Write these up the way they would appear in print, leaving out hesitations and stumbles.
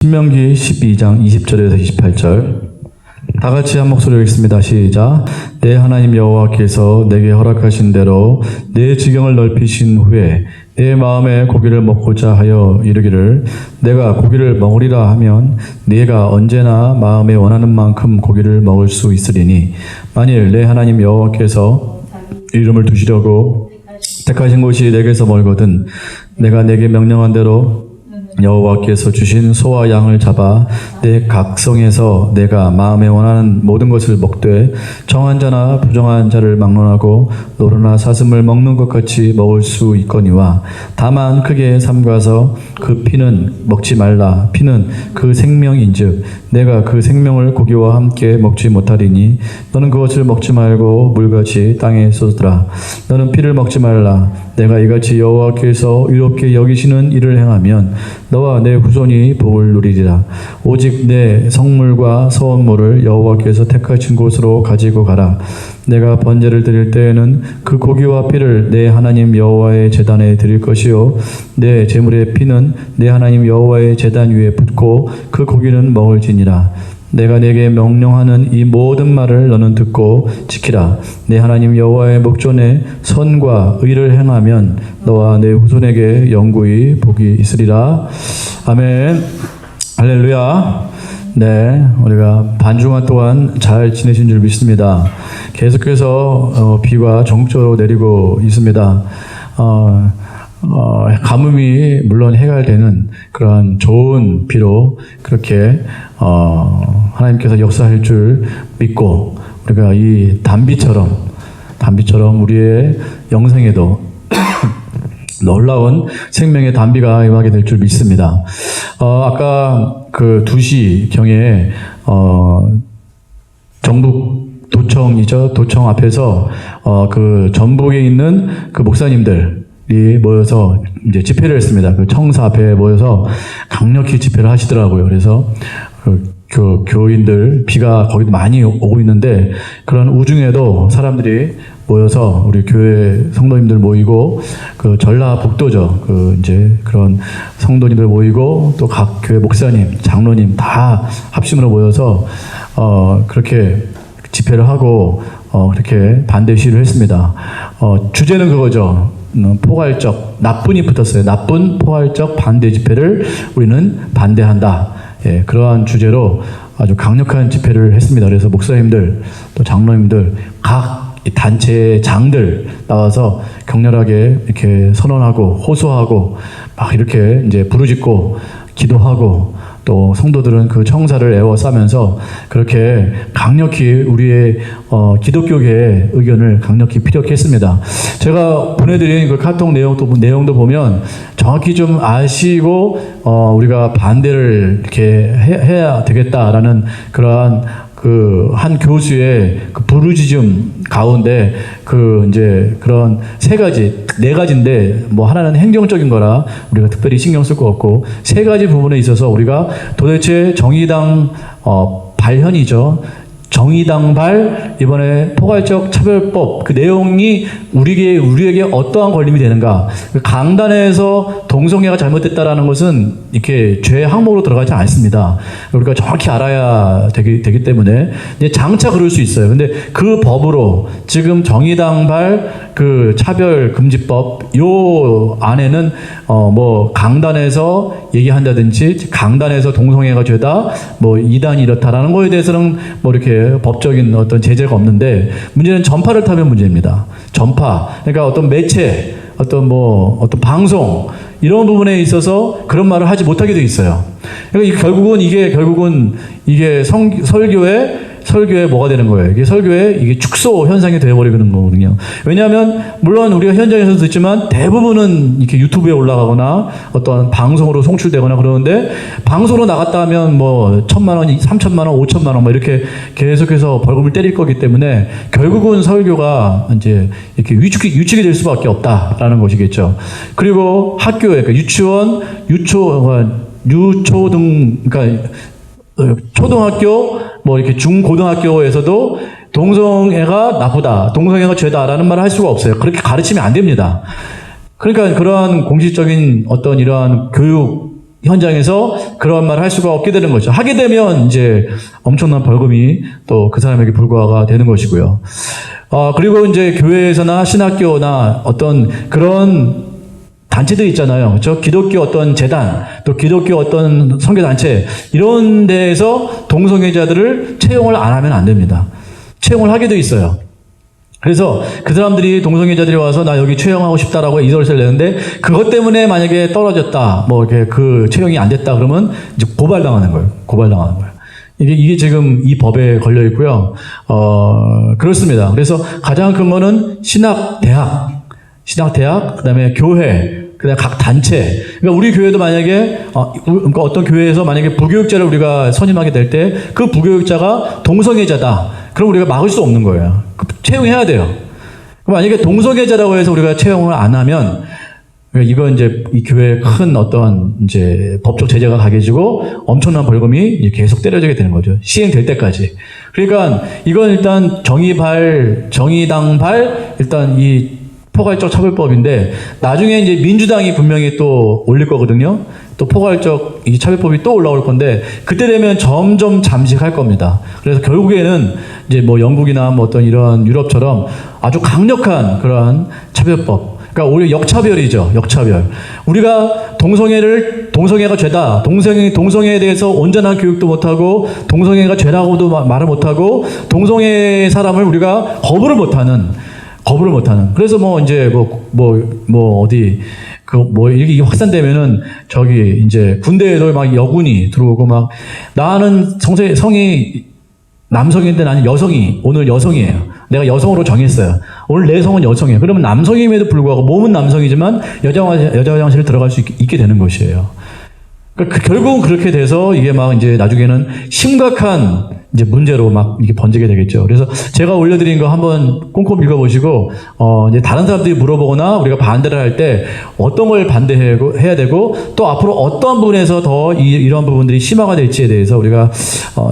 신명기 12장 20절에서 28절 다 같이 한 목소리로 읽습니다. 시작. 내 하나님 여호와께서 내게 허락하신 대로 내 지경을 넓히신 후에 내 마음에 고기를 먹고자 하여 이르기를 내가 고기를 먹으리라 하면 네가 언제나 마음에 원하는 만큼 고기를 먹을 수 있으리니 만일 내 하나님 여호와께서 이름을 두시려고 택하신 곳이 내게서 멀거든 내가 내게 명령한 대로 여호와께서 주신 소와 양을 잡아 내 각성에서 내가 마음에 원하는 모든 것을 먹되 정한 자나 부정한 자를 막론하고 노루나 사슴을 먹는 것 같이 먹을 수 있거니와 다만 크게 삼가서 그 피는 먹지 말라. 피는 그 생명인즉 내가 그 생명을 고기와 함께 먹지 못하리니 너는 그것을 먹지 말고 물같이 땅에 쏟으라. 너는 피를 먹지 말라. 내가 이같이 여호와께서 의롭게 여기시는 일을 행하면 너와 내 후손이 복을 누리리라. 오직 내 성물과 서원물을 여호와께서 택하신 곳으로 가지고 가라. 내가 번제를 드릴 때에는 그 고기와 피를 내 하나님 여호와의 제단에 드릴 것이요 내 제물의 피는 내 하나님 여호와의 제단 위에 붓고 그 고기는 먹을지니라. 내가 내게 명령하는 이 모든 말을 너는 듣고 지키라. 내 하나님 여호와의 목전에 선과 의를 행하면 너와 내 후손에게 영구히 복이 있으리라. 아멘. 할렐루야. 네, 우리가 반주간 동안 잘 지내신 줄 믿습니다. 계속해서 비가 전국적으로 내리고 있습니다. 가뭄이 물론 해결되는 그러한 좋은 비로 그렇게 하나님께서 역사할 줄 믿고 우리가 이 단비처럼 우리의 영생에도 놀라운 생명의 단비가 임하게 될 줄 믿습니다. 아까 그 2시경에 전북 도청이죠. 도청 앞에서 그 전북에 있는 그 목사님들이 모여서 이제 집회를 했습니다. 그 청사 앞에 모여서 강력히 집회를 하시더라고요. 그래서 그 교인들 비가 거기도 많이 오고 있는데 그런 우중에도 사람들이 모여서 우리 교회 성도님들 모이고 그 전라북도죠. 그 이제 그런 성도님들 모이고 또 각 교회 목사님, 장로님 다 합심으로 모여서 그렇게 집회를 하고 그렇게 반대 시위를 했습니다. 주제는 그거죠. 포괄적 나쁜이 붙었어요. 나쁜 포괄적 반대 집회를 우리는 반대한다. 예, 그러한 주제로 아주 강력한 집회를 했습니다. 그래서 목사님들 또 장로님들 각 단체 장들 나와서 격렬하게 이렇게 선언하고 호소하고 막 이렇게 이제 부르짖고 기도하고 또 성도들은 그 청사를 에워싸면서 그렇게 강력히 우리의 기독교계의 의견을 강력히 피력했습니다. 제가 보내드린 그 카톡 내용도 보면 정확히 좀 아시고 우리가 반대를 이렇게 해야 되겠다라는 그러한 그 한 교수의 그 부르짖음 가운데 그 이제 그런 네 가지인데 뭐 하나는 행정적인 거라 우리가 특별히 신경 쓸 거 없고 세 가지 부분에 있어서 우리가 도대체 정의당 발현이죠. 정의당발 이번에 포괄적 차별법 그 내용이 우리에게 어떠한 걸림이 되는가? 강단에서 동성애가 잘못됐다라는 것은 이렇게 죄 항목으로 들어가지 않습니다. 우리가 정확히 알아야 되기 때문에 이제 장차 그럴 수 있어요. 근데 그 법으로 지금 정의당발 그 차별금지법 요 안에는 뭐 강단에서 얘기한다든지 강단에서 동성애가 죄다 뭐 이단이 이렇다라는 거에 대해서는 뭐 이렇게 법적인 어떤 제재가 없는데 문제는 전파를 타면 문제입니다. 전파. 그러니까 어떤 매체, 어떤 방송 이런 부분에 있어서 그런 말을 하지 못하게 돼 있어요. 그러니까 결국은 이게 설교에 뭐가 되는 거예요? 이게 설교에 이게 축소 현상이 되어버리는 거거든요. 왜냐하면 물론 우리가 현장에서도 듣지만 대부분은 이렇게 유튜브에 올라가거나 어떤 방송으로 송출되거나 그러는데 방송으로 나갔다 하면 뭐 1,000만 원, 3,000만 원, 5,000만 원 뭐 이렇게 계속해서 벌금을 때릴 거기 때문에 결국은 설교가 이제 이렇게 위축이 될 수밖에 없다라는 것이겠죠. 그리고 학교에 그러니까 그러니까 초등학교 뭐 이렇게 중고등학교에서도 동성애가 나쁘다, 동성애가 죄다라는 말을 할 수가 없어요. 그렇게 가르치면 안 됩니다. 그러니까 그러한 공식적인 어떤 이러한 교육 현장에서 그런 말을 할 수가 없게 되는 거죠. 하게 되면 이제 엄청난 벌금이 또 그 사람에게 불과가 되는 것이고요. 그리고 이제 교회에서나 신학교나 어떤 그런 단체들 있잖아요. 그렇죠? 기독교 어떤 재단, 또 기독교 어떤 선교단체, 이런 데에서 동성애자들을 채용을 안 하면 안 됩니다. 채용을 하게 돼 있어요. 그래서 그 사람들이 동성애자들이 와서 나 여기 채용하고 싶다라고 이설을 내는데 그것 때문에 만약에 떨어졌다, 뭐 이렇게 그 채용이 안 됐다 그러면 이제 고발당하는 거예요. 고발당하는 거예요. 이게 지금 이 법에 걸려 있고요. 그렇습니다. 그래서 가장 큰 거는 신학대학, 그다음에 교회, 그다음에 각 단체. 그러니까 우리 교회도 만약에 그러니까 어떤 교회에서 만약에 부교육자를 우리가 선임하게 될 때 그 부교육자가 동성애자다. 그럼 우리가 막을 수 없는 거예요. 채용해야 돼요. 그럼 만약에 동성애자라고 해서 우리가 채용을 안 하면 이건 이제 이 교회에 큰 어떤 이제 법적 제재가 가해지고 엄청난 벌금이 계속 때려지게 되는 거죠. 시행될 때까지. 그러니까 이건 일단 정의당발 일단 이 포괄적 차별법인데 나중에 이제 민주당이 분명히 또 올릴 거거든요. 또 포괄적 이 차별법이 또 올라올 건데 그때 되면 점점 잠식할 겁니다. 그래서 결국에는 이제 뭐 영국이나 뭐 어떤 이런 유럽처럼 아주 강력한 그러한 차별법. 그러니까 오히려 역차별이죠. 역차별. 우리가 동성애가 죄다. 동성애에 대해서 온전한 교육도 못하고 동성애가 죄라고도 말을 못하고 동성애 사람을 우리가 거부를 못하는. 그래서 뭐 이제 어디 이렇게 확산되면은 저기 이제 군대에도 막 여군이 들어오고 막 나는 성이 남성인데 나는 오늘 여성이에요. 내가 여성으로 정했어요. 오늘 내 성은 여성이에요. 그러면 남성임에도 불구하고 몸은 남성이지만 여자 화장실에 들어갈 수 있게 되는 것이에요. 그러니까 결국은 그렇게 돼서 이게 막 이제 나중에는 심각한 이제 문제로 막 이렇게 번지게 되겠죠. 그래서 제가 올려드린 거 한번 꼼꼼히 읽어보시고, 이제 다른 사람들이 물어보거나 우리가 반대를 할 때 어떤 걸 반대해야 되고, 또 앞으로 어떤 부분에서 더 이런 부분들이 심화가 될지에 대해서 우리가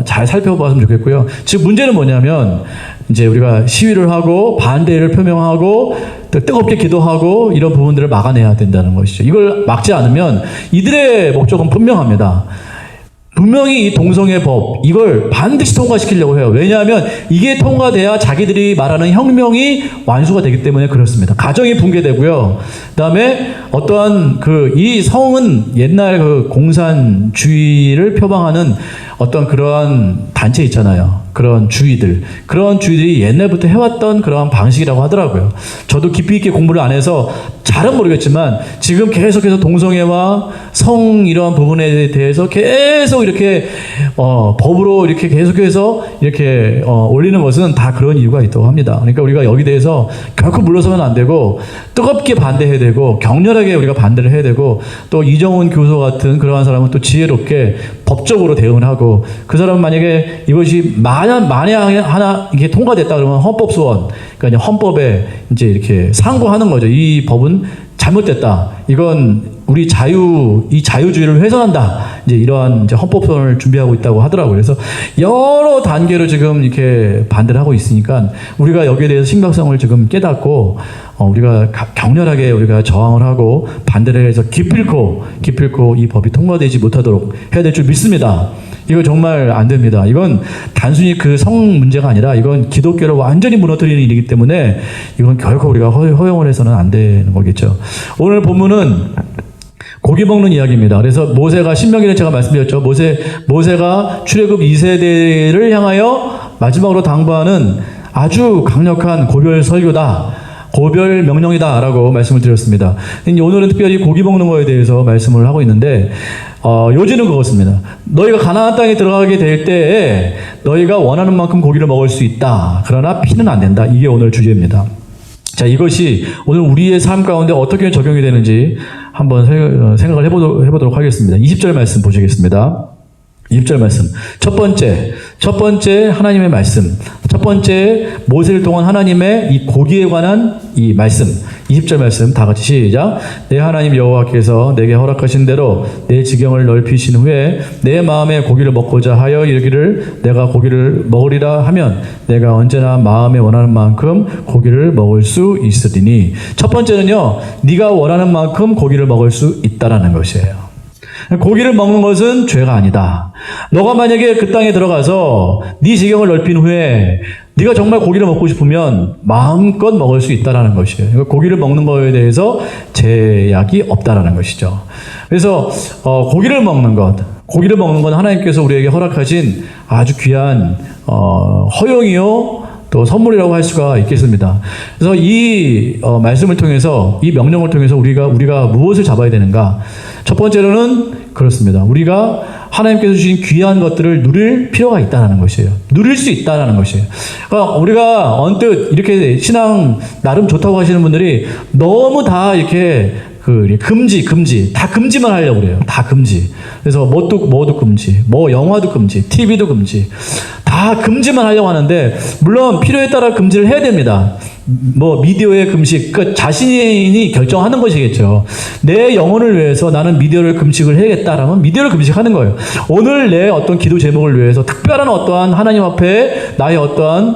잘 살펴봤으면 좋겠고요. 지금 문제는 뭐냐면, 이제 우리가 시위를 하고, 반대를 표명하고, 또 뜨겁게 기도하고, 이런 부분들을 막아내야 된다는 것이죠. 이걸 막지 않으면 이들의 목적은 분명합니다. 분명히 이 동성애 법, 이걸 반드시 통과시키려고 해요. 왜냐하면 이게 통과돼야 자기들이 말하는 혁명이 완수가 되기 때문에 그렇습니다. 가정이 붕괴되고요. 그 다음에 어떠한 이 성은 옛날 공산주의를 표방하는 어떤 그러한 단체 있잖아요. 그런 주의들이 옛날부터 해왔던 그러한 방식이라고 하더라고요. 저도 깊이 있게 공부를 안 해서 잘은 모르겠지만 지금 계속해서 동성애와 성 이러한 부분에 대해서 계속 이렇게 법으로 이렇게 계속해서 이렇게 올리는 것은 다 그런 이유가 있다고 합니다. 그러니까 우리가 여기 대해서 결코 물러서면 안 되고 뜨겁게 반대해야 되고 격렬하게 우리가 반대를 해야 되고 또 이정훈 교수 같은 그러한 사람은 또 지혜롭게 법적으로 대응을 하고 그 사람은 만약에 이것이 만약 하나 이게 통과됐다 그러면 헌법소원, 그러니까 헌법에 이제 이렇게 상고하는 거죠. 이 법은 잘못됐다. 이건 우리 이 자유주의를 훼손한다. 이제 이러한 이제 헌법소원을 준비하고 있다고 하더라고요. 그래서 여러 단계로 지금 이렇게 반대를 하고 있으니까 우리가 여기에 대해서 심각성을 지금 깨닫고 우리가 격렬하게 우리가 저항을 하고 반대를 해서 기필코 이 법이 통과되지 못하도록 해야 될 줄 믿습니다. 이거 정말 안 됩니다. 이건 단순히 그 성 문제가 아니라 이건 기독교를 완전히 무너뜨리는 일이기 때문에 이건 결코 우리가 허용을 해서는 안 되는 거겠죠. 오늘 본문은 고기 먹는 이야기입니다. 그래서 모세가 신명기를 제가 말씀드렸죠. 모세가 출애굽 2세대를 향하여 마지막으로 당부하는 아주 강력한 고별 설교다. 고별 명령이다라고 말씀을 드렸습니다. 오늘은 특별히 고기 먹는 거에 대해서 말씀을 하고 있는데 요지는 그렇습니다. 너희가 가나안 땅에 들어가게 될 때에 너희가 원하는 만큼 고기를 먹을 수 있다. 그러나 피는 안 된다. 이게 오늘 주제입니다. 자, 이것이 오늘 우리의 삶 가운데 어떻게 적용이 되는지 한번 생각을 해보도록 하겠습니다. 20절 말씀 보시겠습니다. 20절 말씀. 첫 번째 하나님의 말씀. 첫 번째 모세를 통한 하나님의 이 고기에 관한 이 말씀. 20절 말씀 다 같이 시작. 내 하나님 여호와께서 내게 허락하신 대로 내 지경을 넓히신 후에 내 마음에 고기를 먹고자 하여 이르기를 내가 고기를 먹으리라 하면 내가 언제나 마음에 원하는 만큼 고기를 먹을 수 있으리니. 첫 번째는요, 네가 원하는 만큼 고기를 먹을 수 있다라는 것이에요. 고기를 먹는 것은 죄가 아니다. 너가 만약에 그 땅에 들어가서 네 지경을 넓힌 후에 네가 정말 고기를 먹고 싶으면 마음껏 먹을 수 있다라는 것이에요. 고기를 먹는 거에 대해서 제약이 없다라는 것이죠. 그래서 고기를 먹는 건 하나님께서 우리에게 허락하신 아주 귀한 허용이요 또 선물이라고 할 수가 있겠습니다. 그래서 이 말씀을 통해서, 이 명령을 통해서 우리가 무엇을 잡아야 되는가? 첫 번째로는 그렇습니다. 우리가 하나님께서 주신 귀한 것들을 누릴 필요가 있다는 것이에요. 누릴 수 있다는 것이에요. 그러니까 우리가 언뜻 이렇게 신앙 나름 좋다고 하시는 분들이 너무 다 이렇게 금지, 다 금지만 하려고 그래요. 다 금지. 그래서 뭐도 금지, 영화도 금지, TV도 금지, 다 금지만 하려고 하는데, 물론 필요에 따라 금지를 해야 됩니다. 미디어의 금식, 그러니까 자신이 결정하는 것이겠죠. 내 영혼을 위해서 나는 미디어를 금식을 해야겠다라면 미디어를 금식하는 거예요. 오늘 내 어떤 기도 제목을 위해서 특별한 어떠한 하나님 앞에 나의 어떠한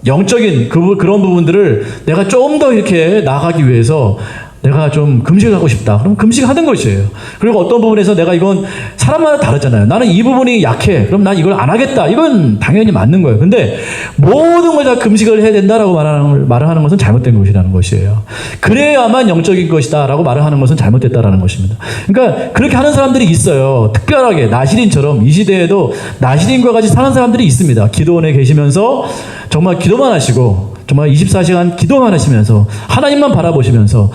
영적인 그런 부분들을 내가 좀 더 이렇게 나아가기 위해서 내가 좀 금식을 하고 싶다. 그럼 금식하는 것이에요. 그리고 어떤 부분에서 내가 이건 사람마다 다르잖아요. 나는 이 부분이 약해. 그럼 난 이걸 안 하겠다. 이건 당연히 맞는 거예요. 근데 모든 걸 다 금식을 해야 된다라고 말을 하는 것은 잘못된 것이라는 것이에요. 그래야만 영적인 것이다 라고 말을 하는 것은 잘못됐다라는 것입니다. 그러니까 그렇게 하는 사람들이 있어요. 특별하게 나시린처럼 이 시대에도 나시린과 같이 사는 사람들이 있습니다. 기도원에 계시면서 정말 기도만 하시고 정말 24시간 기도만 하시면서 하나님만 바라보시면서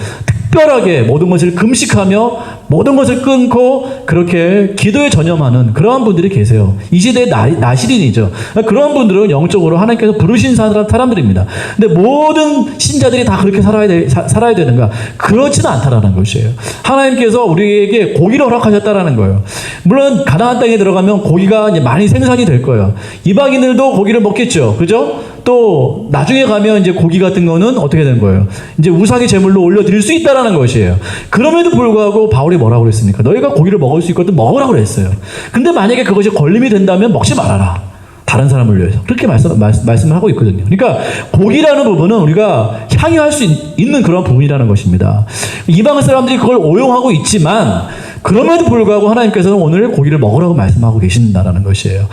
특별하게 모든 것을 금식하며 모든 것을 끊고 그렇게 기도에 전념하는 그러한 분들이 계세요. 이 시대의 나시린이죠. 그런 분들은 영적으로 하나님께서 부르신 사람들입니다. 근데 모든 신자들이 다 그렇게 살아야 되는가? 그렇지는 않다라는 것이에요. 하나님께서 우리에게 고기를 허락하셨다라는 거예요. 물론 가나안 땅에 들어가면 고기가 이제 많이 생산이 될 거예요. 이방인들도 고기를 먹겠죠. 그죠? 또 나중에 가면 이제 고기 같은 거는 어떻게 된 거예요? 이제 우상의 제물로 올려드릴 수 있다라는 것이에요. 그럼에도 불구하고 바울이 뭐라고 그랬습니까? 너희가 고기를 먹을 수 있거든 먹으라고 그랬어요. 근데 만약에 그것이 걸림이 된다면 먹지 말아라. 다른 사람을 위해서. 그렇게 말씀을 하고 있거든요. 그러니까 고기라는 부분은 우리가 향유할 수 있는 그런 부분이라는 것입니다. 이방 사람들이 그걸 오용하고 있지만 그럼에도 불구하고 하나님께서는 오늘 고기를 먹으라고 말씀하고 계신다라는 것이에요.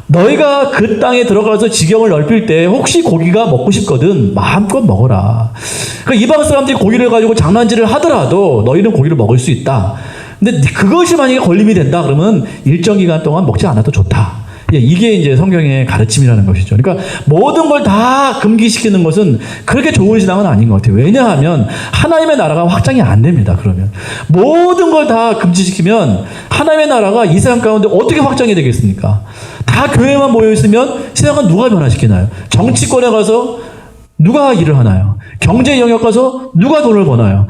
너희가 그 땅에 들어가서 지경을 넓힐 때 혹시 고기가 먹고 싶거든 마음껏 먹어라. 그러니까 이방 사람들이 고기를 가지고 장난질을 하더라도 너희는 고기를 먹을 수 있다. 근데 그것이 만약에 걸림이 된다 그러면 일정 기간 동안 먹지 않아도 좋다. 이게 이제 성경의 가르침이라는 것이죠. 그러니까 모든 걸 다 금기시키는 것은 그렇게 좋은 신앙은 아닌 것 같아요. 왜냐하면 하나님의 나라가 확장이 안 됩니다. 그러면 모든 걸 다 금지시키면 하나님의 나라가 이 세상 가운데 어떻게 확장이 되겠습니까? 다 교회만 모여 있으면 세상은 누가 변화시키나요? 정치권에 가서 누가 일을 하나요? 경제 영역 가서 누가 돈을 버나요?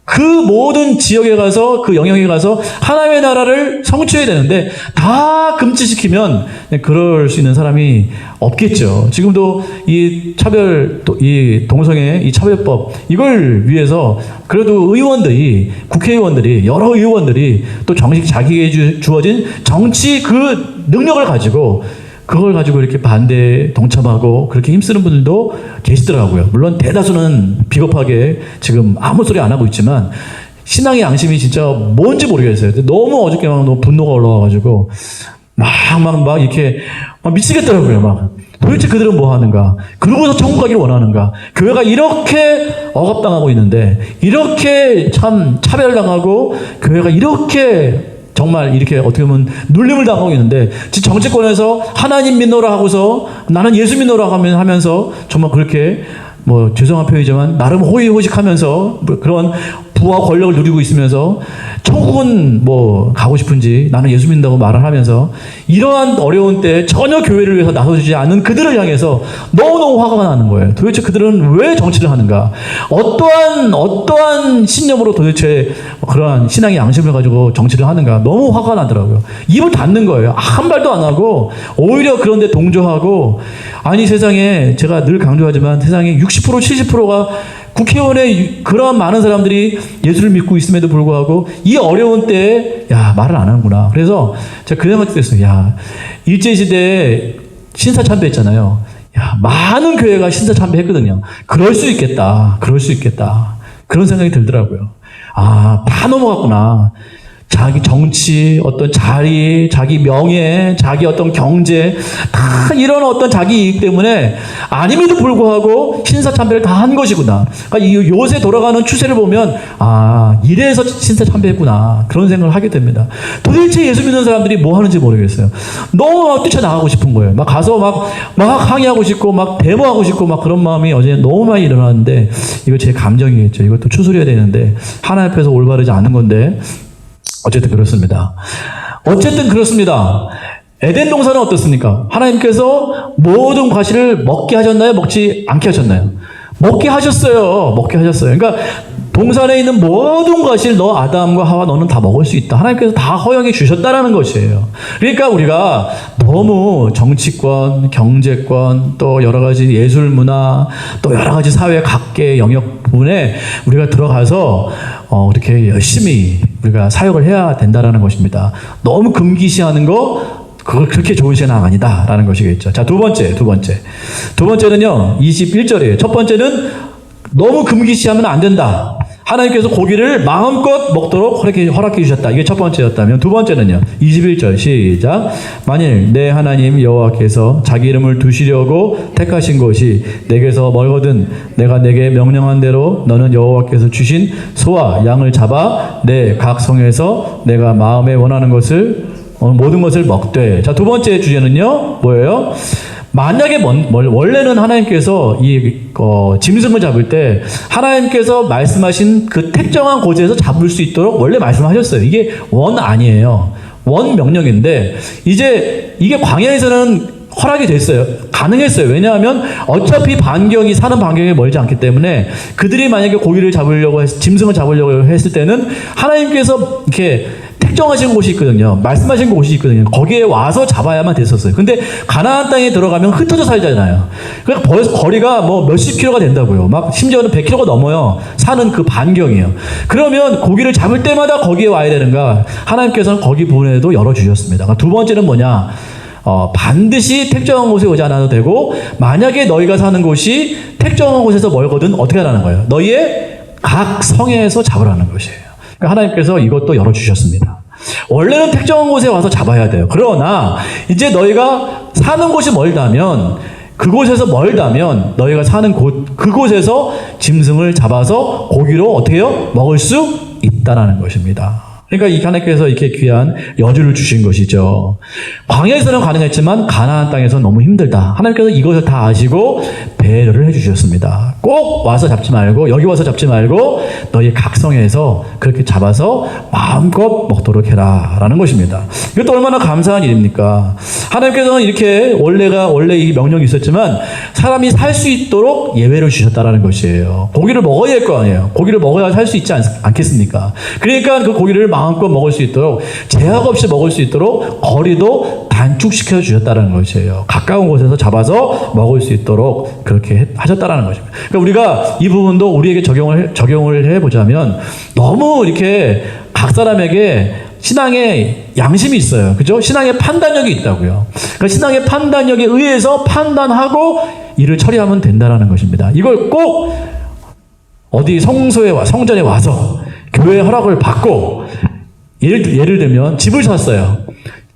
그 모든 지역에 가서 그 영역에 가서 하나님의 나라를 성취해야 되는데 다 금지시키면 그럴 수 있는 사람이 없겠죠. 지금도 이 동성애 이 차별법 이걸 위해서 그래도 국회의원들이 여러 의원들이 또 정식 자기에게 주어진 정치 그 능력을 가지고 그걸 가지고 이렇게 반대에 동참하고 그렇게 힘쓰는 분들도 계시더라고요. 물론 대다수는 비겁하게 지금 아무 소리 안 하고 있지만 신앙의 양심이 진짜 뭔지 모르겠어요. 너무 어저께 너무 분노가 올라와가지고 막 이렇게 미치겠더라고요. 도대체 그들은 뭐 하는가? 그러고서 천국 가기를 원하는가? 교회가 이렇게 억압당하고 있는데 이렇게 참 차별당하고 교회가 이렇게 정말 이렇게 어떻게 보면 눌림을 당하고 있는데 지금 정치권에서 하나님 믿노라 하고서 나는 예수 믿노라 하면서 정말 그렇게 죄송한 표현이지만 나름 호의호식하면서 그런 부와 권력을 누리고 있으면서 천국은 가고 싶은지 나는 예수 믿는다고 말을 하면서 이러한 어려운 때 전혀 교회를 위해서 나서주지 않는 그들을 향해서 너무너무 화가 나는 거예요. 도대체 그들은 왜 정치를 하는가? 어떠한 신념으로 도대체 그러한 신앙의 양심을 가지고 정치를 하는가? 너무 화가 나더라고요. 입을 닫는 거예요. 한 발도 안 하고 오히려 그런 데 동조하고 아니 세상에 제가 늘 강조하지만 세상에 60% 70%가 국회의원에 그런 많은 사람들이 예수를 믿고 있음에도 불구하고 이 어려운 때에 말을 안 하는구나. 그래서 제가 그 생각이 들었어요. 일제시대에 신사참배했잖아요. 많은 교회가 신사참배했거든요. 그럴 수 있겠다. 그런 생각이 들더라고요. 다 넘어갔구나. 자기 정치, 어떤 자리, 자기 명예, 자기 어떤 경제, 다 이런 어떤 자기 이익 때문에 아님에도 불구하고 신사참배를 다 한 것이구나. 그러니까 이 요새 돌아가는 추세를 보면, 이래서 신사참배했구나. 그런 생각을 하게 됩니다. 도대체 예수 믿는 사람들이 뭐 하는지 모르겠어요. 너무 뛰쳐나가고 싶은 거예요. 막 가서 막 항의하고 싶고, 막 데모하고 싶고, 막 그런 마음이 어제 너무 많이 일어났는데, 이거 제 감정이겠죠. 이것도 추스려야 되는데, 하나님 앞에서 올바르지 않은 건데, 어쨌든 그렇습니다. 에덴 동산은 어떻습니까? 하나님께서 모든 과실을 먹게 하셨나요? 먹지 않게 하셨나요? 먹게 하셨어요. 그러니까 동산에 있는 모든 과실 너 아담과 하와 너는 다 먹을 수 있다. 하나님께서 다 허용해 주셨다라는 것이에요. 그러니까 우리가 너무 정치권, 경제권, 또 여러 가지 예술 문화, 또 여러 가지 사회 각계 영역 부분에 우리가 들어가서 그렇게 열심히 우리가 사역을 해야 된다라는 것입니다. 너무 금기시하는 거 그걸 그렇게 좋은 신앙 아니다라는 것이겠죠. 자, 두 번째는요 21절이에요. 첫 번째는 너무 금기시하면 안 된다. 하나님께서 고기를 마음껏 먹도록 허락해 주셨다. 이게 첫 번째였다면, 두 번째는요 21절 시작. 만일 내 하나님 여호와께서 자기 이름을 두시려고 택하신 곳이 내게서 멀거든 내가 내게 명령한 대로 너는 여호와께서 주신 소와 양을 잡아 내 각 성에서 내가 마음에 원하는 것을 모든 것을 먹되. 자, 두 번째 주제는요 뭐예요? 만약에 원래는 하나님께서 짐승을 잡을 때 하나님께서 말씀하신 그 특정한 곳에서 잡을 수 있도록 원래 말씀하셨어요. 이게 원 아니에요. 원 명령인데 이제 이게 광야에서는 허락이 됐어요. 가능했어요. 왜냐하면 어차피 사는 반경이 멀지 않기 때문에 그들이 만약에 고기를 잡으려고 짐승을 잡으려고 했을 때는 하나님께서 이렇게 특정하신 곳이 있거든요. 말씀하신 곳이 있거든요. 거기에 와서 잡아야만 됐었어요. 근데 가나안 땅에 들어가면 흩어져 살잖아요. 그러니까 벌써 거리가 뭐 몇십 킬로가 된다고요. 막 심지어는 100킬로가 넘어요. 사는 그 반경이요. 그러면 고기를 잡을 때마다 거기에 와야 되는가? 하나님께서는 거기 부분에도 열어주셨습니다. 그러니까 두 번째는 뭐냐? 반드시 특정한 곳에 오지 않아도 되고, 만약에 너희가 사는 곳이 특정한 곳에서 멀거든 어떻게 하라는 거예요? 너희의 각 성에서 잡으라는 것이에요. 그러니까 하나님께서 이것도 열어주셨습니다. 원래는 특정한 곳에 와서 잡아야 돼요. 그러나 이제 너희가 사는 곳이 멀다면, 너희가 사는 그곳에서 짐승을 잡아서 고기로 어떻게 해요? 먹을 수 있다라는 것입니다. 그러니까 이 하나님께서 이렇게 귀한 여주를 주신 것이죠. 광야에서는 가능했지만 가나안 땅에서는 너무 힘들다. 하나님께서 이것을 다 아시고 배려를 해주셨습니다. 꼭 와서 잡지 말고, 여기 와서 잡지 말고 너희 각성에서 그렇게 잡아서 마음껏 먹도록 해라 라는 것입니다. 이것도 얼마나 감사한 일입니까? 하나님께서는 이렇게 원래 이 명령이 있었지만 사람이 살 수 있도록 예외를 주셨다라는 것이에요. 고기를 먹어야 될 거 아니에요. 고기를 먹어야 살 수 있지 않겠습니까? 그러니까 그 고기를 마음껏 먹을 수 있도록, 제약 없이 먹을 수 있도록 거리도 단축시켜 주셨다는 것이에요. 가까운 곳에서 잡아서 먹을 수 있도록 그렇게 하셨다는 것입니다. 그러니까 우리가 이 부분도 우리에게 적용을 해보자면, 너무 이렇게 각 사람에게 신앙의 양심이 있어요. 그죠? 신앙의 판단력이 있다고요. 그러니까 신앙의 판단력에 의해서 판단하고 일을 처리하면 된다는 것입니다. 이걸 꼭 어디 성전에 와서 교회 허락을 받고, 예를 들면 집을 샀어요.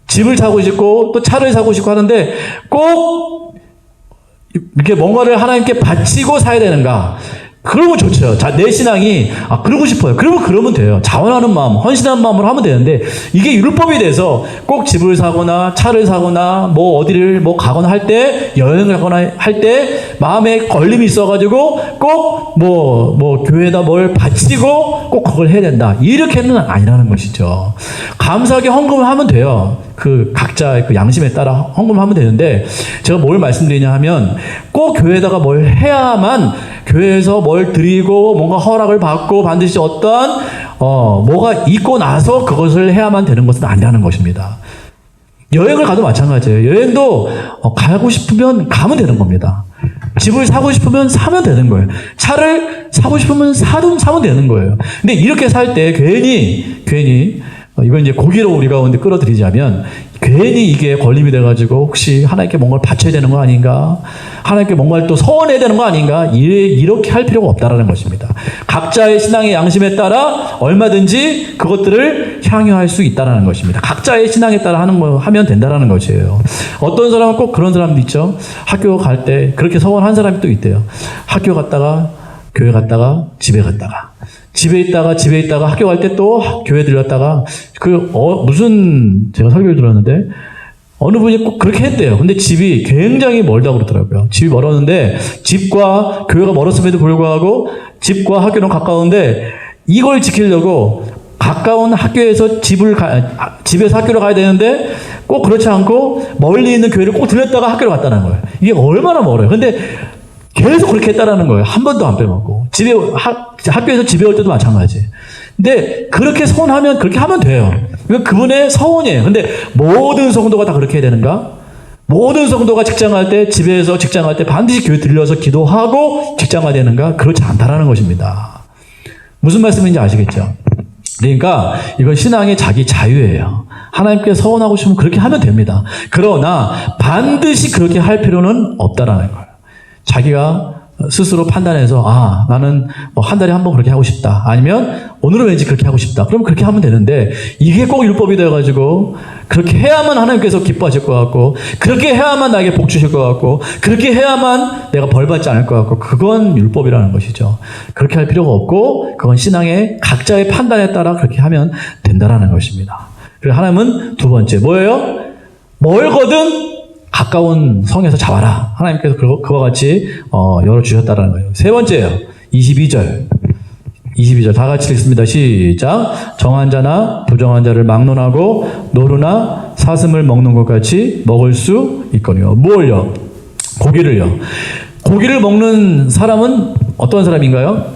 집을 사고 싶고 또 차를 사고 싶고 하는데 꼭 이렇게 뭔가를 하나님께 바치고 사야 되는가? 그러면 좋죠. 자, 내 신앙이 그러고 싶어요. 그러면 돼요. 자원하는 마음, 헌신하는 마음으로 하면 되는데, 이게 율법이 돼서 꼭 집을 사거나 차를 사거나 뭐 어디를 뭐 가거나 할 때, 여행을 가거나 할 때 마음에 걸림이 있어가지고 꼭 뭐 교회에다 뭘 바치고 꼭 그걸 해야 된다, 이렇게는 아니라는 것이죠. 감사하게 헌금을 하면 돼요. 그 각자의 그 양심에 따라 헌금하면 되는데, 제가 뭘 말씀드리냐 하면, 꼭 교회에다가 뭘 해야만, 교회에서 뭘 드리고 뭔가 허락을 받고 반드시 어떠한 뭐가 있고 나서 그것을 해야만 되는 것은 아니라는 것입니다. 여행을 가도 마찬가지예요. 여행도 가고 싶으면 가면 되는 겁니다. 집을 사고 싶으면 사면 되는 거예요. 차를 사고 싶으면 사면 되는 거예요. 근데 이렇게 살 때 괜히 이건 이제 고기로 우리 가운데 끌어들이자면 괜히 이게 걸림이 돼가지고 혹시 하나님께 뭔가를 바쳐야 되는 거 아닌가? 하나님께 뭔가를 또 서원해야 되는 거 아닌가? 이렇게 할 필요가 없다라는 것입니다. 각자의 신앙의 양심에 따라 얼마든지 그것들을 향유할 수 있다라는 것입니다. 각자의 신앙에 따라 하면 된다라는 것이에요. 어떤 사람은 꼭 그런 사람도 있죠. 학교 갈 때 그렇게 서원한 사람이 또 있대요. 학교 갔다가 교회 갔다가 집에 갔다가 집에 있다가 학교 갈 때 또 교회 들렸다가 무슨 제가 설교를 들었는데 어느 분이 꼭 그렇게 했대요. 근데 집이 굉장히 멀다고 그러더라고요. 집이 멀었는데 집과 교회가 멀었음에도 불구하고 집과 학교는 가까운데 이걸 지키려고 가까운 학교에서 집에서 학교를 가야 되는데 꼭 그렇지 않고 멀리 있는 교회를 꼭 들렸다가 학교를 갔다는 거예요. 이게 얼마나 멀어요. 근데 계속 그렇게 했다라는 거예요. 한 번도 안 빼먹고. 학교에서 집에 올 때도 마찬가지. 근데 그렇게 서원하면 그렇게 하면 돼요. 이건 그분의 서원이에요. 근데 모든 성도가 다 그렇게 해야 되는가? 모든 성도가 직장 갈 때, 집에서 직장 갈 때 반드시 교회 들려서 기도하고 직장 가야 되는가? 그렇지 않다라는 것입니다. 무슨 말씀인지 아시겠죠? 그러니까 이건 신앙의 자기 자유예요. 하나님께 서원하고 싶으면 그렇게 하면 됩니다. 그러나 반드시 그렇게 할 필요는 없다라는 거예요. 자기가 스스로 판단해서 나는 뭐 한 달에 한 번 그렇게 하고 싶다. 아니면 오늘은 왠지 그렇게 하고 싶다. 그럼 그렇게 하면 되는데 이게 꼭 율법이 되어가지고 그렇게 해야만 하나님께서 기뻐하실 것 같고 그렇게 해야만 나에게 복 주실 것 같고 그렇게 해야만 내가 벌 받지 않을 것 같고 그건 율법이라는 것이죠. 그렇게 할 필요가 없고 그건 신앙의 각자의 판단에 따라 그렇게 하면 된다라는 것입니다. 그리고 하나님은 두 번째 뭐예요? 멀거든 가까운 성에서 잡아라. 하나님께서 그와 같이 열어주셨다는 거예요. 세 번째요. 22절 다 같이 읽습니다. 시작. 정한 자나 부정한 자를 막론하고 노루나 사슴을 먹는 것 같이 먹을 수 있거니와. 뭘요? 고기를요. 고기를 먹는 사람은 어떤 사람인가요?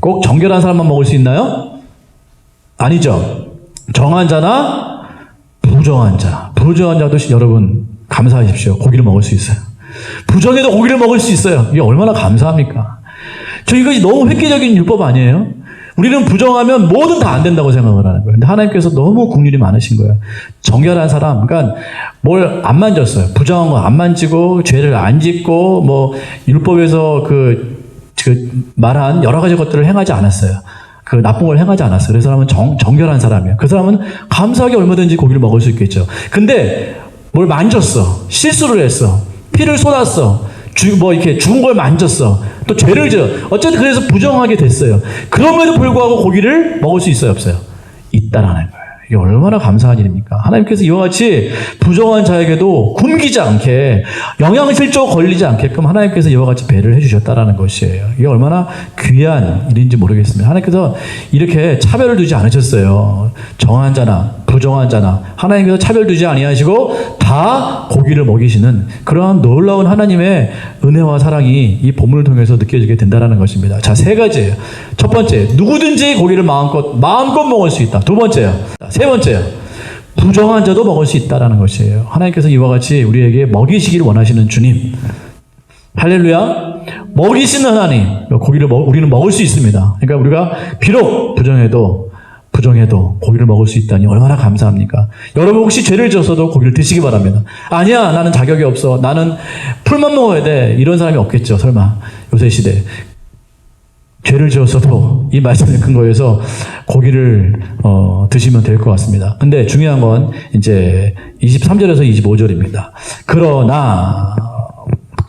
꼭 정결한 사람만 먹을 수 있나요? 아니죠. 정한 자나 부정한 자도 여러분 감사하십시오. 고기를 먹을 수 있어요. 부정해도 고기를 먹을 수 있어요. 이게 얼마나 감사합니까? 이거 너무 획기적인 율법 아니에요? 우리는 부정하면 뭐든 다 안 된다고 생각을 하는 거예요. 근데 하나님께서 너무 긍휼이 많으신 거예요. 정결한 사람, 그러니까 뭘 안 만졌어요. 부정한 거 안 만지고, 죄를 안 짓고, 뭐, 율법에서 말한 여러 가지 것들을 행하지 않았어요. 나쁜 걸 행하지 않았어요. 그 사람은 정결한 사람이에요. 그 사람은 감사하게 얼마든지 고기를 먹을 수 있겠죠. 근데 뭘 만졌어. 실수를 했어. 피를 쏟았어. 이렇게 죽은 걸 만졌어. 또 죄를 지어. 어쨌든 그래서 부정하게 됐어요. 그럼에도 불구하고 고기를 먹을 수 있어요, 없어요? 있다라는 거예요. 이게 얼마나 감사한 일입니까? 하나님께서 이와 같이 부정한 자에게도 굶기지 않게 영양실조 걸리지 않게끔 하나님께서 이와 같이 배를 해주셨다라는 것이에요. 이게 얼마나 귀한 일인지 모르겠습니다. 하나님께서 이렇게 차별을 두지 않으셨어요. 정한 자나 부정한 자나 하나님께서 차별 두지 아니하시고 다 고기를 먹이시는 그러한 놀라운 하나님의 은혜와 사랑이 이 본문을 통해서 느껴지게 된다는 것입니다. 자, 세 가지예요. 첫 번째, 누구든지 고기를 마음껏 먹을 수 있다. 두 번째요. 세 번째요. 부정한 자도 먹을 수 있다는 것이에요. 하나님께서 이와 같이 우리에게 먹이시기를 원하시는 주님. 할렐루야. 먹이시는 하나님. 고기를 우리는 먹을 수 있습니다. 그러니까 우리가 비록 부정해도 고기를 먹을 수 있다니 얼마나 감사합니까? 여러분 혹시 죄를 지었어도 고기를 드시기 바랍니다. 아니야, 나는 자격이 없어. 나는 풀만 먹어야 돼. 이런 사람이 없겠죠, 설마. 요새 시대. 죄를 지었어도 이 말씀의 근거에서 고기를 드시면 될 것 같습니다. 근데 중요한 건 이제 23절에서 25절입니다. 그러나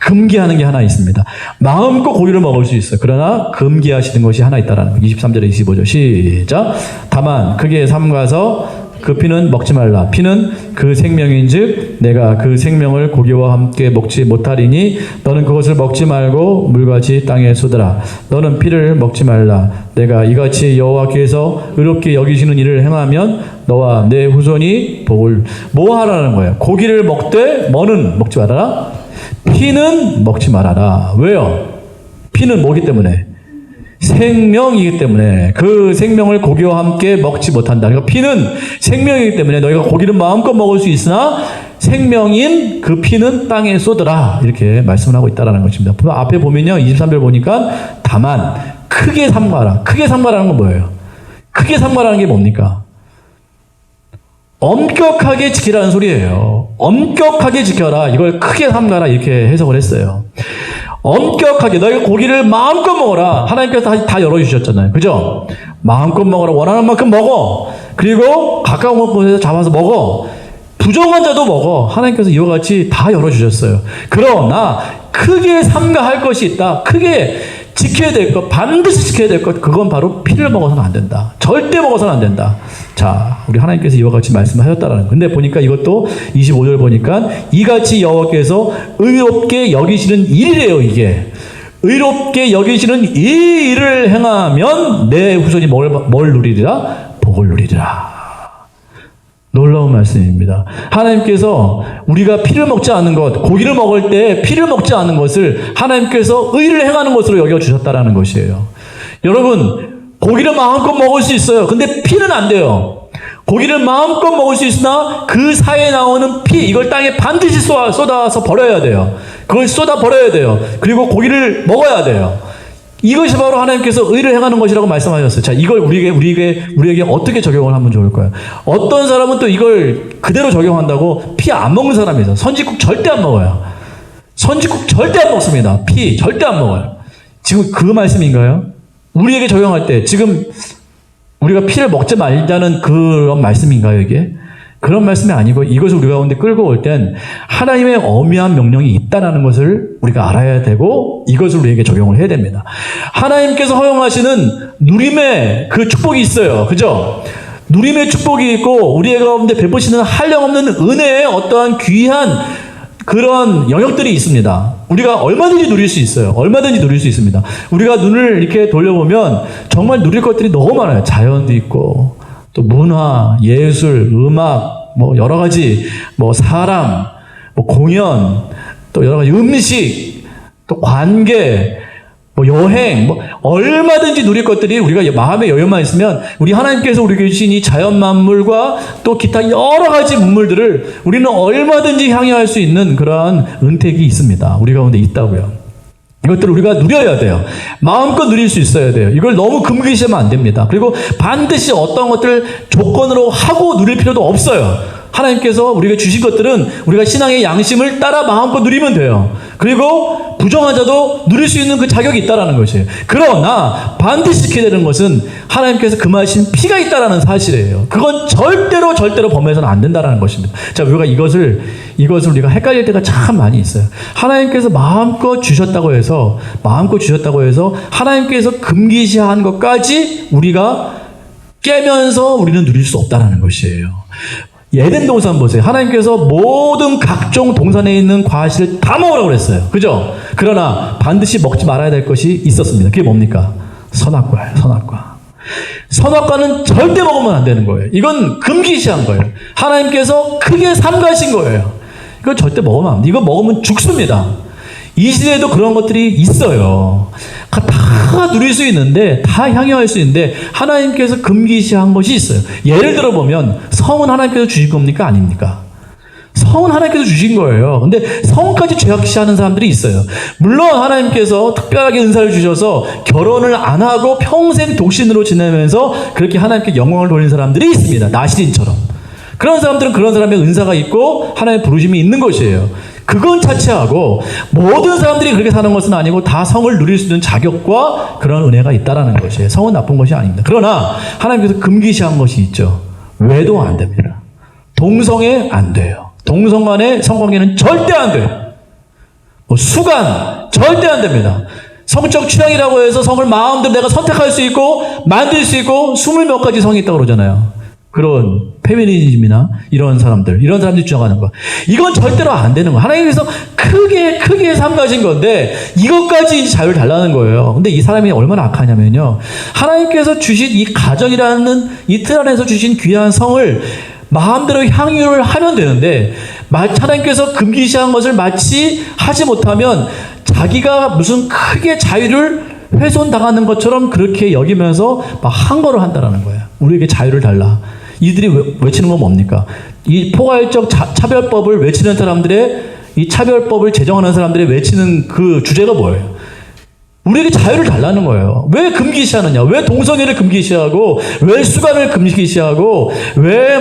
금기하는 게 하나 있습니다. 마음껏 고기를 먹을 수 있어요. 그러나 금기하시는 것이 하나 있다라는 거. 23절에 25절 시작. 다만 크게 삼가서 그 피는 먹지 말라. 피는 그 생명인즉 내가 그 생명을 고기와 함께 먹지 못하리니 너는 그것을 먹지 말고 물같이 땅에 쏟으라. 너는 피를 먹지 말라. 내가 이같이 여호와께서 의롭게 여기시는 일을 행하면 너와 내 후손이 복을 뭐 하라는 거예요? 고기를 먹되 뭐는 먹지 말아라? 피는 먹지 말아라. 왜요? 피는 뭐기 때문에? 생명이기 때문에 그 생명을 고기와 함께 먹지 못한다. 그러니까 피는 생명이기 때문에 너희가 고기를 마음껏 먹을 수 있으나 생명인 그 피는 땅에 쏟으라. 이렇게 말씀을 하고 있다는 것입니다. 앞에 보면요. 23절 보니까 다만 크게 삼가라. 크게 삼가라는 건 뭐예요? 크게 삼가라는 게 뭡니까? 엄격하게 지키라는 소리예요. 엄격하게 지켜라. 이걸 크게 삼가라. 이렇게 해석을 했어요. 엄격하게 너희가 고기를 마음껏 먹어라. 하나님께서 다 열어주셨잖아요. 그죠? 마음껏 먹어라. 원하는 만큼 먹어. 그리고 가까운 곳에서 잡아서 먹어. 부정한 자도 먹어. 하나님께서 이와 같이 다 열어주셨어요. 그러나 크게 삼가할 것이 있다. 크게 지켜야 될 것, 반드시 지켜야 될 것, 그건 바로 피를 먹어서는 안 된다. 절대 먹어서는 안 된다. 자, 우리 하나님께서 이와 같이 말씀하셨다라는 거. 근데 보니까 이것도 25절 보니까 이같이 여호와께서 의롭게 여기시는 일이래요, 이게. 의롭게 여기시는 이 일을 행하면 내 후손이 뭘 누리리라? 복을 누리리라. 놀라운 말씀입니다. 하나님께서 우리가 피를 먹지 않은 것, 고기를 먹을 때 피를 먹지 않은 것을 하나님께서 의를 행하는 것으로 여겨주셨다라는 것이에요. 여러분, 고기를 마음껏 먹을 수 있어요. 근데 피는 안 돼요. 고기를 마음껏 먹을 수 있으나 그 사이에 나오는 피, 이걸 땅에 반드시 쏟아서 버려야 돼요. 그걸 쏟아 버려야 돼요. 그리고 고기를 먹어야 돼요. 이것이 바로 하나님께서 의를 행하는 것이라고 말씀하셨어요. 자, 이걸 우리에게 어떻게 적용을 하면 좋을까요? 어떤 사람은 또 이걸 그대로 적용한다고 피 안 먹는 사람이 있어요. 선지국 절대 안 먹어요. 선지국 절대 안 먹습니다. 피 절대 안 먹어요. 지금 그 말씀인가요? 우리에게 적용할 때 지금 우리가 피를 먹지 말자는 그런 말씀인가요, 이게? 그런 말씀이 아니고 이것을 우리 가운데 끌고 올 땐 하나님의 엄미한 명령이 있다는 것을 우리가 알아야 되고 이것을 우리에게 적용을 해야 됩니다. 하나님께서 허용하시는 누림의 그 축복이 있어요. 그죠? 누림의 축복이 있고 우리 가운데 베푸시는 한량없는 은혜의 어떠한 귀한 그런 영역들이 있습니다. 우리가 얼마든지 누릴 수 있어요. 얼마든지 누릴 수 있습니다. 우리가 눈을 이렇게 돌려보면 정말 누릴 것들이 너무 많아요. 자연도 있고 또 문화, 예술, 음악, 뭐 여러 가지, 뭐 사람, 뭐 공연, 또 여러 가지 음식, 또 관계, 뭐 여행, 뭐 얼마든지 누릴 것들이 우리가 마음의 여유만 있으면 우리 하나님께서 우리에게 주신 이 자연 만물과 또 기타 여러 가지 문물들을 우리는 얼마든지 향유할 수 있는 그러한 은택이 있습니다. 우리 가운데 있다고요. 이것들을 우리가 누려야 돼요. 마음껏 누릴 수 있어야 돼요. 이걸 너무 금기시하면 안 됩니다. 그리고 반드시 어떤 것들 조건으로 하고 누릴 필요도 없어요. 하나님께서 우리가 주신 것들은 우리가 신앙의 양심을 따라 마음껏 누리면 돼요. 그리고 부정한 자도 누릴 수 있는 그 자격이 있다는 것이에요. 그러나 반드시 지켜야 되는 것은 하나님께서 금하신 피가 있다는 사실이에요. 그건 절대로 범해서는 안 된다는 것입니다. 자, 우리가 이것을 우리가 헷갈릴 때가 참 많이 있어요. 하나님께서 마음껏 주셨다고 해서 하나님께서 금기시한 것까지 우리가 깨면서 우리는 누릴 수 없다는 것이에요. 에덴 동산 보세요. 하나님께서 모든 각종 동산에 있는 과실을 다 먹으라고 그랬어요. 그죠? 그러나 반드시 먹지 말아야 될 것이 있었습니다. 그게 뭡니까? 선악과예요. 선악과. 선악과는 절대 먹으면 안 되는 거예요. 이건 금기시한 거예요. 하나님께서 크게 삼가신 거예요. 이거 절대 먹으면 안 돼. 이거 먹으면 죽습니다. 이 시대에도 그런 것들이 있어요. 다 누릴 수 있는데, 다 향유할 수 있는데 하나님께서 금기시한 것이 있어요. 예를 들어 보면 성은 하나님께서 주신 겁니까? 아닙니까? 성은 하나님께서 주신 거예요. 근데 성까지 죄악시하는 사람들이 있어요. 물론 하나님께서 특별하게 은사를 주셔서 결혼을 안 하고 평생 독신으로 지내면서 그렇게 하나님께 영광을 돌리는 사람들이 있습니다. 나시린처럼. 그런 사람들은 그런 사람의 은사가 있고 하나님의 부르심이 있는 것이에요. 그건 차치하고 모든 사람들이 그렇게 사는 것은 아니고 다 성을 누릴 수 있는 자격과 그런 은혜가 있다라는 것이에요. 성은 나쁜 것이 아닙니다. 그러나 하나님께서 금기시한 것이 있죠. 외도 안 됩니다. 동성애 안 돼요. 동성 간의 성관계는 절대 안 돼요. 뭐 수간 절대 안 됩니다. 성적 취향이라고 해서 성을 마음대로 내가 선택할 수 있고 만들 수 있고 20몇 가지 성이 있다고 그러잖아요. 그런 페미니즘이나 이런 사람들이 주장하는 거. 이건 절대로 안 되는 거예요. 하나님께서 크게 삼가신 건데 이것까지 자유를 달라는 거예요. 근데 이 사람이 얼마나 악하냐면요. 하나님께서 주신 이 가정이라는 이 틀 안에서 주신 귀한 성을 마음대로 향유를 하면 되는데 하나님께서 금기시한 것을 마치 하지 못하면 자기가 무슨 크게 자유를 훼손당하는 것처럼 그렇게 여기면서 막 항거를 한다는 거예요. 우리에게 자유를 달라. 이들이 외치는 건 뭡니까? 이 포괄적 차별법을 외치는 사람들의 이 차별법을 제정하는 사람들의 외치는 그 주제가 뭐예요? 우리에게 자유를 달라는 거예요. 왜 금기시하느냐? 왜 동성애를 금기시하고, 왜 수간을 금기시하고, 왜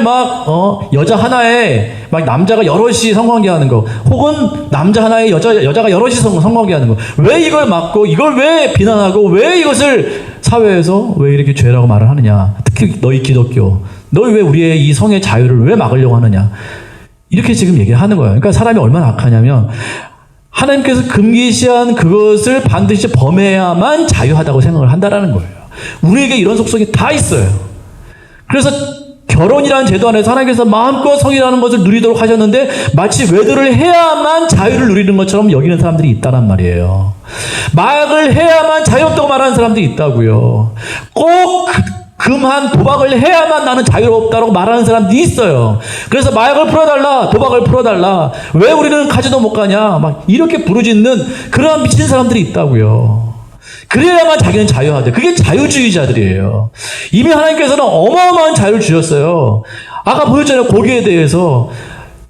여자 하나에 막 남자가 여럿이 성관계하는 거, 혹은 남자 하나에 여자가 여럿이 성관계하는 거, 왜 이걸 막고, 이걸 왜 비난하고, 왜 이것을 사회에서 왜 이렇게 죄라고 말을 하느냐? 특히 너희 기독교, 너희 왜 우리의 이 성의 자유를 왜 막으려고 하느냐? 이렇게 지금 얘기를 하는 거예요. 그러니까 사람이 얼마나 악하냐면, 하나님께서 금기시한 그것을 반드시 범해야만 자유하다고 생각을 한다라는 거예요. 우리에게 이런 속성이 다 있어요. 그래서 결혼이라는 제도 안에서 하나님께서 마음껏 성이라는 것을 누리도록 하셨는데 마치 외도를 해야만 자유를 누리는 것처럼 여기는 사람들이 있다란 말이에요. 마약을 해야만 자유롭다고 말하는 사람들이 있다고요. 꼭 금한 도박을 해야만 나는 자유롭다고 말하는 사람들이 있어요. 그래서 마약을 풀어달라, 도박을 풀어달라, 왜 우리는 카지노 못 가냐, 막 이렇게 부르짖는 그러한 미친 사람들이 있다고요. 그래야만 자기는 자유하대. 그게 자유주의자들이에요. 이미 하나님께서는 어마어마한 자유를 주셨어요. 아까 보였잖아요. 고기에 대해서.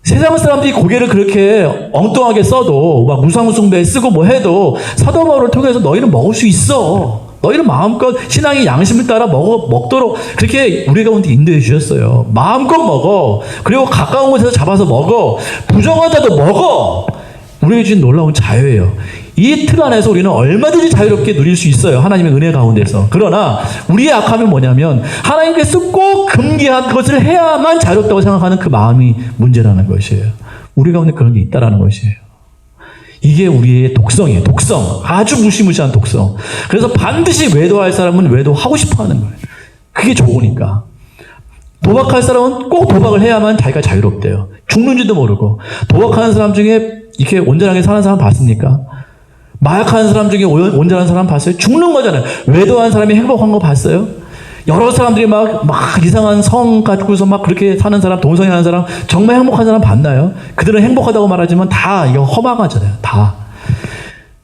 세상 사람들이 고개를 그렇게 엉뚱하게 써도, 막 무상숭배 쓰고 뭐 해도 사도 바울을 통해서 너희는 먹을 수 있어. 너희는 마음껏 신앙의 양심을 따라 먹도록 그렇게 우리 가운데 인도해 주셨어요. 마음껏 먹어. 그리고 가까운 곳에서 잡아서 먹어. 부정하다도 먹어. 우리에게 주신 놀라운 자유예요. 이 틀 안에서 우리는 얼마든지 자유롭게 누릴 수 있어요. 하나님의 은혜 가운데서. 그러나 우리의 악함이 뭐냐면 하나님께서 꼭 금기한 것을 해야만 자유롭다고 생각하는 그 마음이 문제라는 것이에요. 우리 가운데 그런 게 있다라는 것이에요. 이게 우리의 독성이에요. 독성. 아주 무시무시한 독성. 그래서 반드시 외도할 사람은 외도하고 싶어 하는 거예요. 그게 좋으니까. 도박할 사람은 꼭 도박을 해야만 자기가 자유롭대요. 죽는지도 모르고. 도박하는 사람 중에 이렇게 온전하게 사는 사람 봤습니까? 마약하는 사람 중에 온전한 사람 봤어요? 죽는 거잖아요. 외도하는 사람이 행복한 거 봤어요? 여러 사람들이 막 이상한 성 가지고서 막 그렇게 사는 사람, 동성애 하는 사람, 정말 행복한 사람 봤나요? 그들은 행복하다고 말하지만 다 이거 허망하잖아요. 다.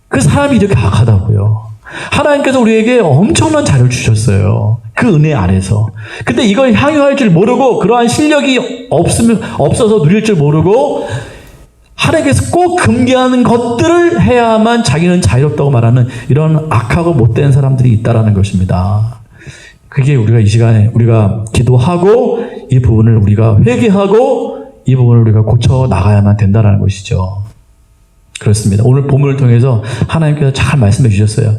그 사람이 이렇게 악하다고요. 하나님께서 우리에게 엄청난 자유를 주셨어요. 그 은혜 안에서. 근데 이걸 향유할 줄 모르고 그러한 실력이 없어서 누릴 줄 모르고 하나님께서 꼭 금기하는 것들을 해야만 자기는 자유롭다고 말하는 이런 악하고 못된 사람들이 있다라는 것입니다. 그게 우리가 이 시간에 우리가 기도하고 이 부분을 우리가 회개하고 이 부분을 우리가 고쳐 나가야만 된다는 것이죠. 그렇습니다. 오늘 본문을 통해서 하나님께서 잘 말씀해 주셨어요.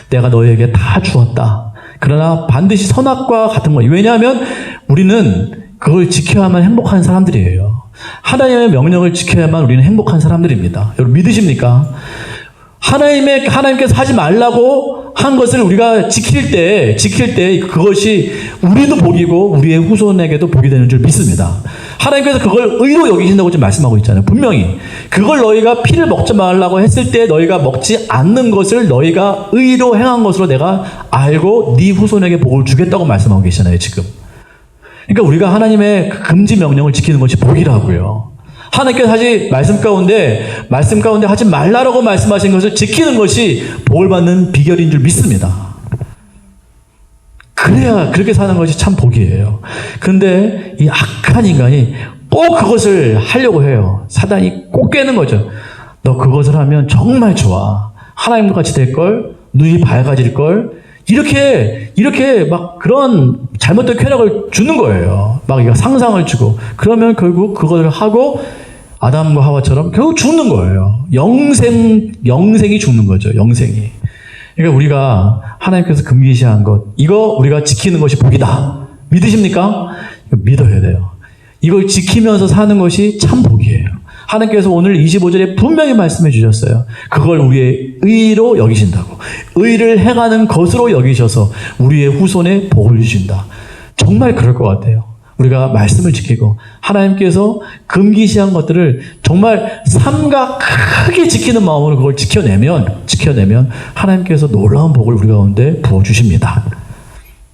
내가 너희에게 다 주었다. 그러나 반드시 선악과 같은 거예요. 왜냐하면 우리는 그걸 지켜야만 행복한 사람들이에요. 하나님의 명령을 지켜야만 우리는 행복한 사람들입니다. 여러분 믿으십니까? 하나님께서 하지 말라고 한 것을 우리가 지킬 때 그것이 우리도 복이고 우리의 후손에게도 복이 되는 줄 믿습니다. 하나님께서 그걸 의로 여기신다고 지금 말씀하고 있잖아요. 분명히 그걸 너희가 피를 먹지 말라고 했을 때 너희가 먹지 않는 것을 너희가 의로 행한 것으로 내가 알고 네 후손에게 복을 주겠다고 말씀하고 계시잖아요. 지금. 그러니까 우리가 하나님의 금지 명령을 지키는 것이 복이라고요. 하나님께서 사실 말씀 가운데 하지 말라라고 말씀하신 것을 지키는 것이 복을 받는 비결인 줄 믿습니다. 그래야 그렇게 사는 것이 참 복이에요. 그런데 이 악한 인간이 꼭 그것을 하려고 해요. 사단이 꼭 깨는 거죠. 너 그것을 하면 정말 좋아. 하나님과 같이 될걸, 눈이 밝아질걸, 이렇게 막 그런 잘못된 쾌락을 주는 거예요. 막 이거 상상을 주고. 그러면 결국 그걸 하고 아담과 하와처럼 결국 죽는 거예요. 영생이 죽는 거죠. 영생이. 그러니까 우리가 하나님께서 금기시한 것, 이거 우리가 지키는 것이 복이다. 믿으십니까? 믿어야 돼요. 이걸 지키면서 사는 것이 참 복이에요. 하나님께서 오늘 25절에 분명히 말씀해 주셨어요. 그걸 우리의 의로 여기신다고. 의를 행하는 것으로 여기셔서 우리의 후손에 복을 주신다. 정말 그럴 것 같아요. 우리가 말씀을 지키고 하나님께서 금기시한 것들을 정말 삼가 크게 지키는 마음으로 그걸 지켜내면 하나님께서 놀라운 복을 우리 가운데 부어주십니다.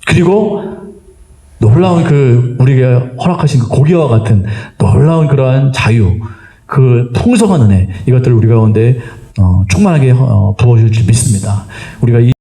그리고 놀라운 우리가 허락하신 그 고기와 같은 놀라운 그러한 자유, 그 풍성한 은혜, 이것들을 우리 가운데 충만하게 부어줄 줄 믿습니다. 우리가